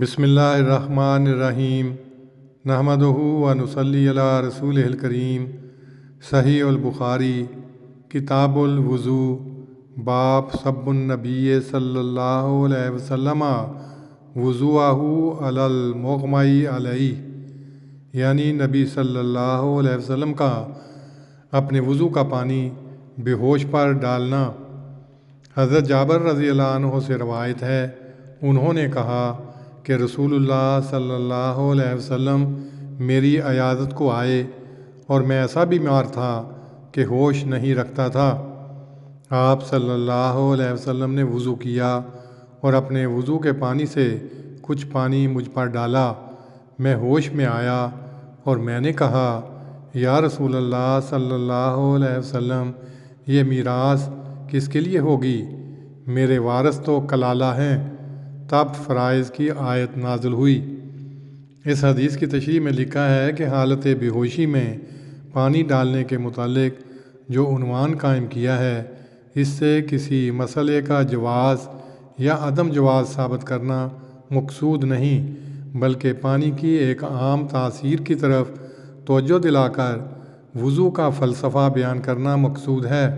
بسم اللہ الرحمن الرحیم نحمدہ و نصلی علی رسول الکریم۔ صحیح البخاری کتاب الوضو باب سب النبی صلی اللہ علیہ وسلم وضوءہ علی المغمئی علیہ، یعنی نبی صلی اللہ علیہ وسلم کا اپنے وضو کا پانی بے ہوش پر ڈالنا۔ حضرت جابر رضی اللہ عنہ سے روایت ہے، انہوں نے کہا کہ رسول اللہ صلی اللہ علیہ وسلم میری عیادت کو آئے اور میں ایسا بیمار تھا کہ ہوش نہیں رکھتا تھا۔ آپ صلی اللہ علیہ وسلم نے وضو کیا اور اپنے وضو کے پانی سے کچھ پانی مجھ پر ڈالا۔ میں ہوش میں آیا اور میں نے کہا، یا رسول اللہ صلی اللہ علیہ وسلم، یہ میراث کس کے لیے ہوگی؟ میرے وارث تو کلالہ ہیں۔ تب فرائض کی آیت نازل ہوئی۔ اس حدیث کی تشریح میں لکھا ہے کہ حالت بے ہوشی میں پانی ڈالنے کے متعلق جو عنوان قائم کیا ہے، اس سے کسی مسئلے کا جواز یا عدم جواز ثابت کرنا مقصود نہیں، بلکہ پانی کی ایک عام تاثیر کی طرف توجہ دلا کر وضو کا فلسفہ بیان کرنا مقصود ہے۔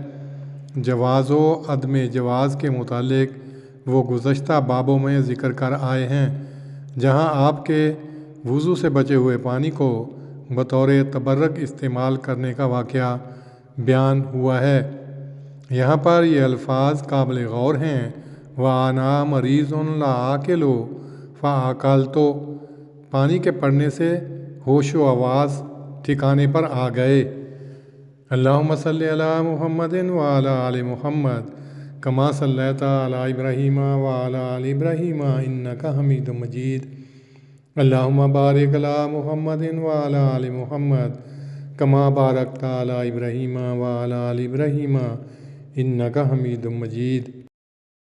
جواز و عدم جواز کے متعلق وہ گزشتہ بابوں میں ذکر کر آئے ہیں، جہاں آپ کے وضو سے بچے ہوئے پانی کو بطور تبرک استعمال کرنے کا واقعہ بیان ہوا ہے۔ یہاں پر یہ الفاظ قابل غور ہیں، وَأَنَا مَرِيضٌ لَا آكِلُ فَأَكَلْتُ۔ پانی کے پڑنے سے ہوش و آواز ٹھکانے پر آ گئے۔ اللہم صلی علی محمد وعلی آل محمد کما صلیت علی ابراہیم وعلی آل ابراہیم انک حمید مجید۔ اللہم بارک علی محمد وعلی آل محمد کما بارکت علی ابراہیم وعلی آل ابراہیم انک حمید مجید۔